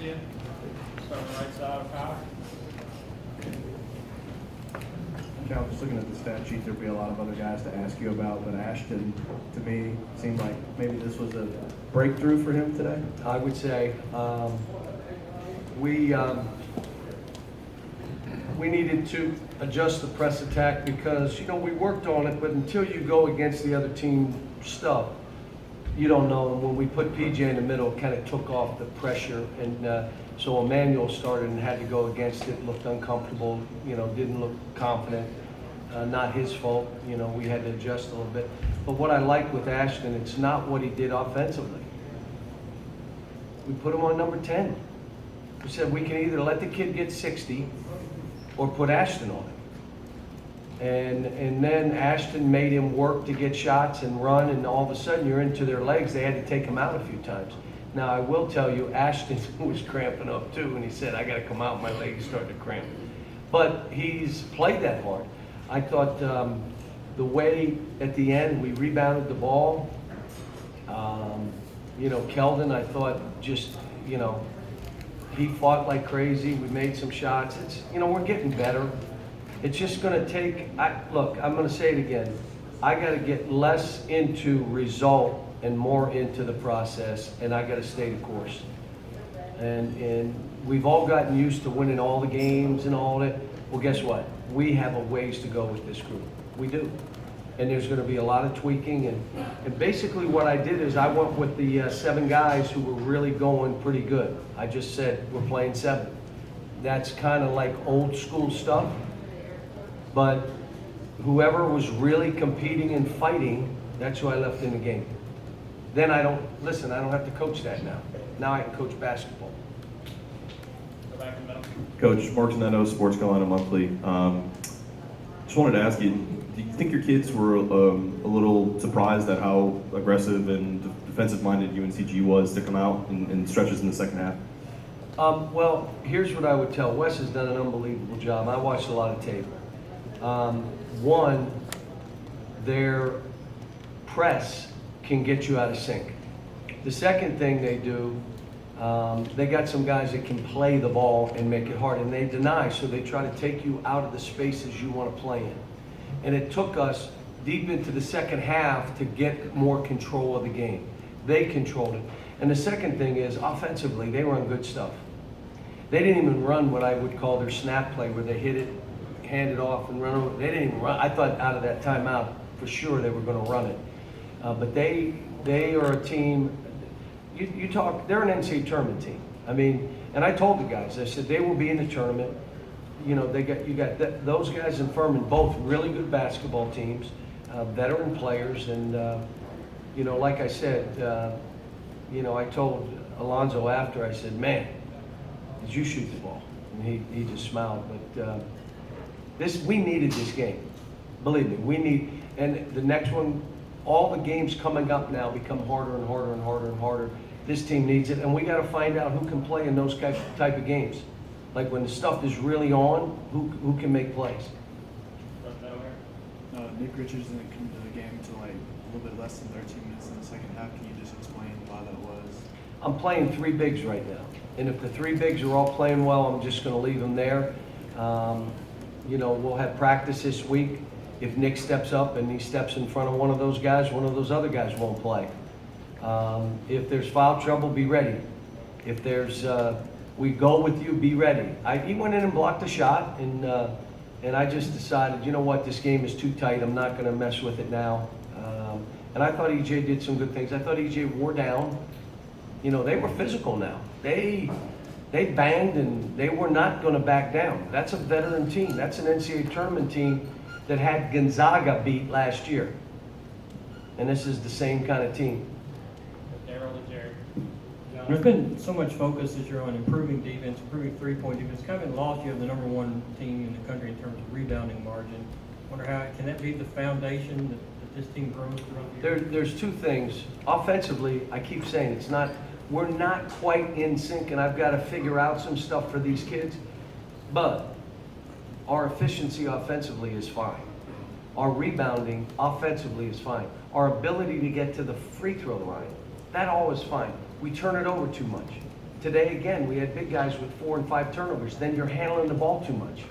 you. Start on the right side of power. Cal, just looking at the stat sheet, there'd be a lot of other guys to ask you about, but Ashton, to me, seemed like maybe this was a breakthrough for him today. I would say we needed to adjust the press attack because, you know, we worked on it, but until you go against the other team stuff, you don't know. And when we put PJ in the middle, it kind of took off the pressure. And so Emmanuel started and had to go against it, looked uncomfortable, you know, didn't look confident. Not his fault, you know, we had to adjust a little bit. But what I like with Ashton, it's not what he did offensively. We put him on number 10. We said we can either let the kid get 60 or put Ashton on it. And then Ashton made him work to get shots and run, and all of a sudden you're into their legs. They had to take him out a few times. Now I will tell you, Ashton was cramping up too, and he said, I got to come out, my legs started to cramp. But he's played that hard. I thought the way at the end we rebounded the ball, you know, Keldon, I thought just, you know, he fought like crazy. We made some shots. It's, you know, we're getting better. It's just going to take, look, I'm going to say it again. I got to get less into result and more into the process, and I got to stay the course. And we've all gotten used to winning all the games and all that. Well, guess what? We have a ways to go with this group. We do. And there's going to be a lot of tweaking. And basically what I did is I went with the 7 guys who were really going pretty good. I just said, we're playing 7. That's kind of like old school stuff. But whoever was really competing and fighting, that's who I left in the game. Then I don't have to coach that now. Now I can coach basketball. Go back in the middle. Coach, Mark Zanetto, Sports Carolina Monthly. Just wanted to ask you, do you think your kids were a little surprised at how aggressive and defensive-minded UNCG was to come out in stretches in the second half? Well, here's what I would tell. Wes has done an unbelievable job. I watched a lot of tape. One, their press can get you out of sync. The second thing they do, they got some guys that can play the ball and make it hard, and they deny, so they try to take you out of the spaces you want to play in. And it took us deep into the second half to get more control of the game. They controlled it. And the second thing is, offensively, they run good stuff. They didn't even run what I would call their snap play, where they hit it, hand it off, and run over. They didn't even run. I thought out of that timeout, for sure, they were going to run it. But they are a team. You talk. They're an NCAA tournament team. I mean, and I told the guys. I said they will be in the tournament. You know, you got those guys in Furman, both really good basketball teams, veteran players, and you know, like I said, you know, I told Alonzo after. I said, "Man, did you shoot the ball?" And he just smiled. But we needed this game. Believe me, we need. And the next one, all the games coming up now become harder and harder and harder and harder. This team needs it, and we got to find out who can play in those type of games. Like when the stuff is really on, who can make plays? Nick Richards didn't come to the game until like a little bit less than 13 minutes in the second half. Can you just explain why that was? I'm playing 3 bigs right now, and if the 3 bigs are all playing well, I'm just going to leave them there. You know, we'll have practice this week. If Nick steps up and he steps in front of one of those guys, one of those other guys won't play. If there's foul trouble, be ready. If there's we go with you, be ready. He went in and blocked a shot, and I just decided, you know what, this game is too tight. I'm not going to mess with it now. And I thought EJ did some good things. I thought EJ wore down. You know, they were physical now. They banged, and they were not going to back down. That's a veteran team. That's an NCAA tournament team that had Gonzaga beat last year. And this is the same kind of team. Daryl and Jerry. There's been so much focus this year on improving defense, improving three-point defense. Kind of been lost. You have the number 1 team in the country in terms of rebounding margin. Wonder how can that be the foundation that this team grows throughout the year? There's 2 things. Offensively, I keep saying we're not quite in sync, and I've got to figure out some stuff for these kids. But our efficiency offensively is fine. Our rebounding offensively is fine. Our ability to get to the free throw line, that all is fine. We turn it over too much. today again, we had big guys with 4 and 5 turnovers. Then you're handling the ball too much.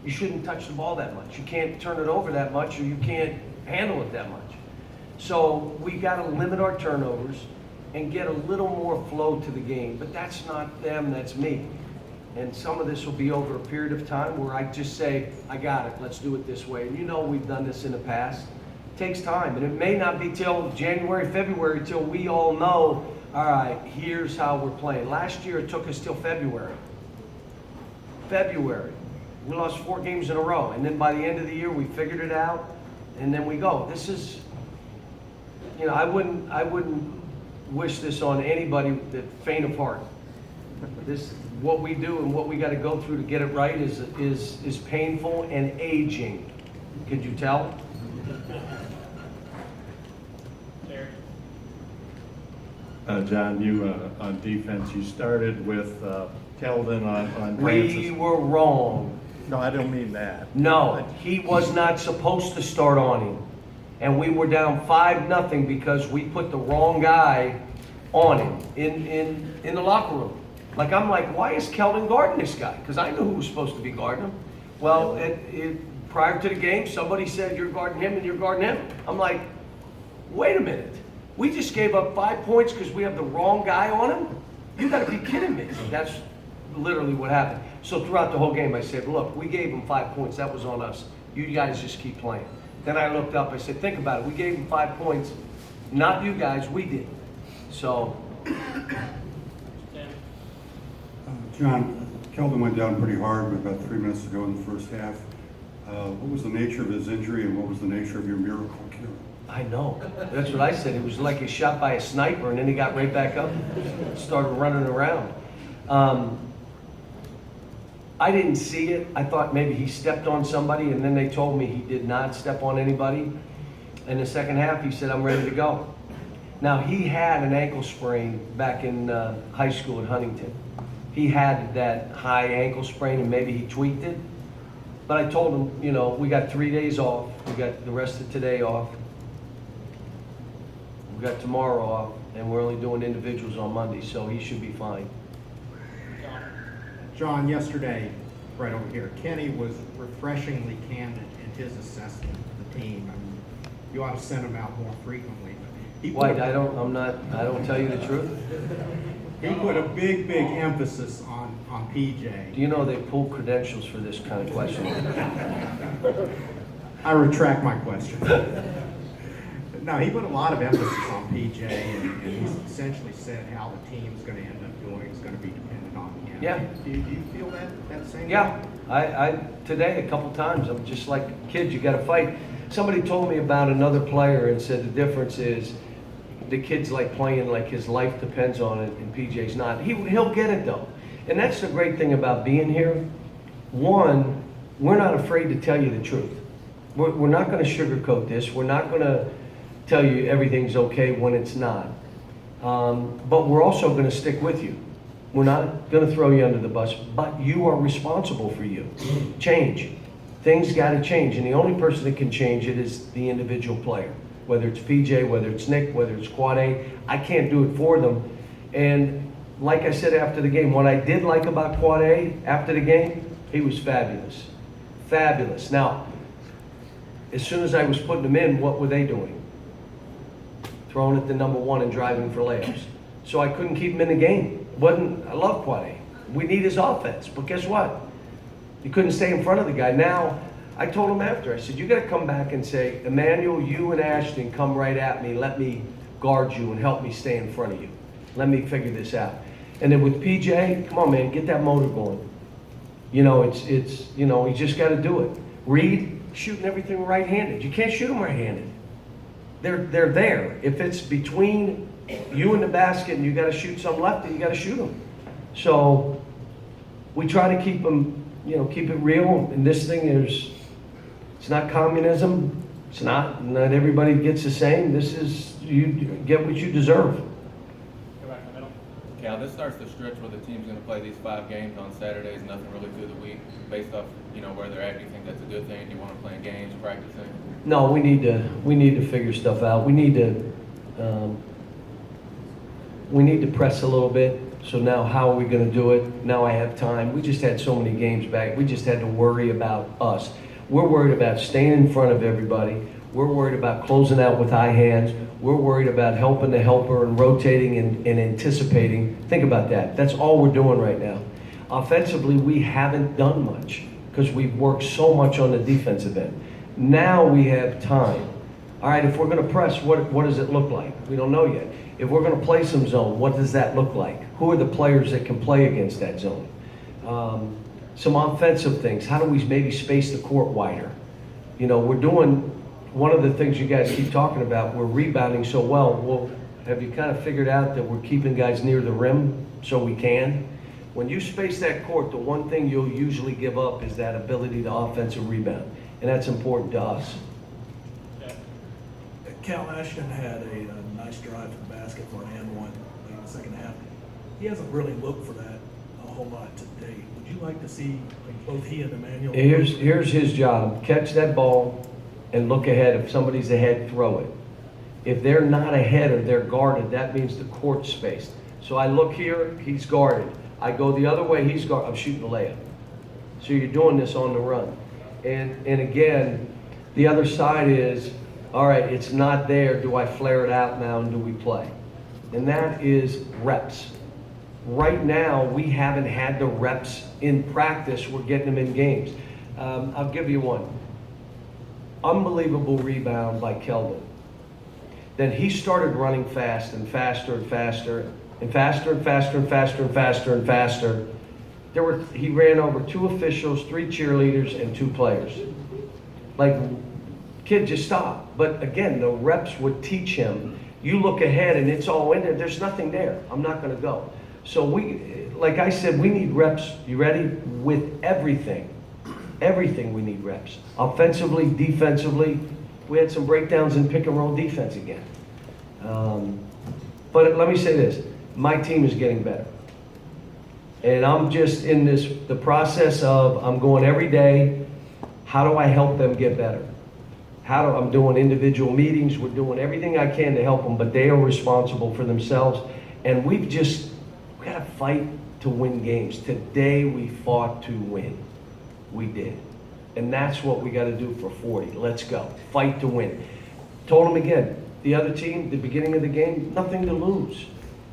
You shouldn't touch the ball that much. You can't turn it over that much, or you can't handle it that much. So we got to limit our turnovers and get a little more flow to the game. But that's not them, that's me. And some of this will be over a period of time where I just say, I got it, let's do it this way. And you know we've done this in the past. It takes time, and it may not be till January, February, till we all know, all right, here's how we're playing. Last year it took us till February. We lost 4 games in a row, and then by the end of the year we figured it out, and then we go. This is, you know, I wouldn't wish this on anybody that faint of heart. This, what we do and what we got to go through to get it right is painful and aging. Could you tell? Jerry. John, you on defense, you started with Kelvin on We Francis. were wrong. No, I don't mean that. No, he was not supposed to start on him. And we were down 5-0 because we put the wrong guy on him in the locker room. Like, I'm like, why is Kelvin guarding this guy? Because I knew who was supposed to be guarding him. Well, prior to the game, somebody said, you're guarding him and you're guarding him. I'm like, wait a minute. We just gave up 5 points because we have the wrong guy on him? You got to be kidding me. That's literally what happened. So throughout the whole game, I said, look, we gave him 5 points. That was on us. You guys just keep playing. Then I looked up. I said, think about it. We gave him 5 points. Not you guys. We did. So. Tim. John, Kelvin went down pretty hard about 3 minutes ago in the first half. What was the nature of his injury, and what was the nature of your miracle cure? I know. That's what I said. It was like he shot by a sniper, and then he got right back up and started running around. I didn't see it. I thought maybe he stepped on somebody, and then they told me he did not step on anybody. In the second half, he said, I'm ready to go. Now, he had an ankle sprain back in high school at Huntington. He had that high ankle sprain, and maybe he tweaked it. But I told him, you know, we got 3 days off. We got the rest of today off. We got tomorrow off, and we're only doing individuals on Monday, so he should be fine. John. John, yesterday, right over here, Kenny was refreshingly candid in his assessment of the team. I mean, you ought to send him out more frequently. But White, I don't tell you the truth. he put a big emphasis on PJ. Do you know they pull credentials for this kind of question? I retract my question. No, he put a lot of emphasis on PJ, and he essentially said how the team's going to end up doing is going to be dependent on him. Yeah. Do you feel that same Yeah, way? I today a couple times, I'm just like, kids, you gotta fight. Somebody told me about another player and said the difference is the kid's like playing like his life depends on it, and PJ's not. He'll get it though. And that's the great thing about being here. One, we're not afraid to tell you the truth. We're not gonna sugarcoat this. We're not gonna tell you everything's okay when it's not. But we're also gonna stick with you. We're not gonna throw you under the bus, but you are responsible for you. Change. Things gotta change, and the only person that can change it is the individual player. Whether it's PJ, whether it's Nick, whether it's Quad A, I can't do it for them. And like I said after the game, what I did like about Quad A after the game, he was fabulous. Fabulous. Now, as soon as I was putting them in, what were they doing? Throwing it to number one and driving for layups. So I couldn't keep him in the game. I love Quad A. We need his offense, but guess what? You couldn't stay in front of the guy. Now, I told him after, I said, you gotta come back and say, Emmanuel, you and Ashton come right at me, let me guard you and help me stay in front of you. Let me figure this out. And then with PJ, come on man, get that motor going. You know, it's you know, you just gotta do it. Reed, shooting everything right-handed. You can't shoot them right-handed. They're there. If it's between you and the basket and you got to shoot some lefty, you got to shoot them. So we try to keep them, you know, keep it real. And this thing is, it's not communism. It's not everybody gets the same. This is, you get what you deserve. Go back in the middle. Cal, this starts the stretch where the team's going to play these 5 games on Saturdays, nothing really through the week, based off, you know, where they're at. Do you think that's a good thing? Do you want to play games, practicing? No, we need to figure stuff out. We need to press a little bit, So now how are we gonna do it? Now I have time. We just had so many games back. We just had to worry about us. We're worried about staying in front of everybody. We're worried about closing out with high hands. We're worried about helping the helper and rotating and anticipating. Think about that. That's all we're doing right now. Offensively, we haven't done much because we've worked so much on the defensive end. Now we have time. All right, if we're going to press, what does it look like? We don't know yet. If we're going to play some zone, what does that look like? Who are the players that can play against that zone? Some offensive things. How do we maybe space the court wider? You know, we're doing one of the things you guys keep talking about. We're rebounding so well. Well, have you kind of figured out that we're keeping guys near the rim so we can? When you space that court, the one thing you'll usually give up is that ability to offensive rebound, and that's important to us. Cal Ashton had a nice drive to the basket for an and one late in the second half. He hasn't really looked for that a whole lot today. Would you like to see like, both he and Emmanuel? Here's his job. Catch that ball and look ahead. If somebody's ahead, throw it. If they're not ahead or they're guarded, that means the court's spaced. So I look here, he's guarded. I go the other way, he's guarded. I'm shooting the layup. So you're doing this on the run. And again, the other side is, all right, it's not there. Do I flare it out now and do we play? And that is reps. Right now, we haven't had the reps in practice. We're getting them in games. I'll give you one. Unbelievable rebound by Keldon. Then he started running fast and faster and faster and faster and faster and faster and faster and faster. He ran over 2 officials, 3 cheerleaders, and 2 players. Like, kid, just stop. But again, the reps would teach him. You look ahead and it's all in there. There's nothing there. I'm not going to go. So like I said, we need reps. You ready? With everything. Everything we need reps. Offensively, defensively. We had some breakdowns in pick and roll defense again. But let me say this. My team is getting better. And I'm just in the process of, I'm going every day. How do I help them get better? I'm doing individual meetings. We're doing everything I can to help them, but they are responsible for themselves. And we got to fight to win games. Today we fought to win. We did. And that's what we got to do for 40. Let's go. Fight to win. Told them again, the other team, the beginning of the game, nothing to lose.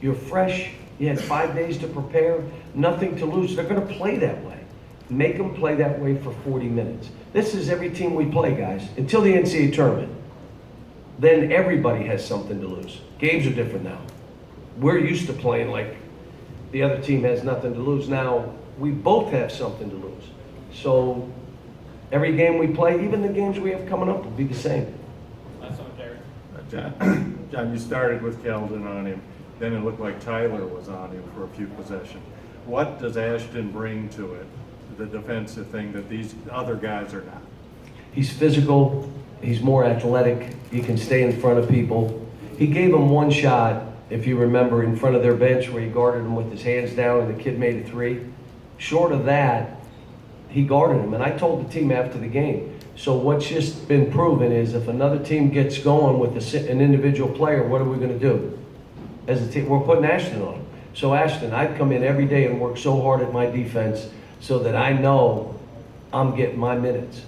You're fresh. You had 5 days to prepare. Nothing to lose. They're going to play that way. Make them play that way for 40 minutes. This is every team we play, guys, until the NCAA tournament. Then everybody has something to lose. Games are different now. We're used to playing like the other team has nothing to lose. Now, we both have something to lose. So every game we play, even the games we have coming up, will be the same. Last one, Terry. John, you started with Keldon on him. Then it looked like Tyler was on him for a few possessions. What does Ashton bring to it, the defensive thing, that these other guys are not? He's physical. He's more athletic. He can stay in front of people. He gave them one shot, if you remember, in front of their bench where he guarded him with his hands down and the kid made a 3. Short of that, he guarded him. And I told the team after the game, so what's just been proven is if another team gets going with an individual player, what are we going to do? As a team, we're putting Ashton on him. So Ashton, I'd come in every day and work so hard at my defense so that I know I'm getting my minutes.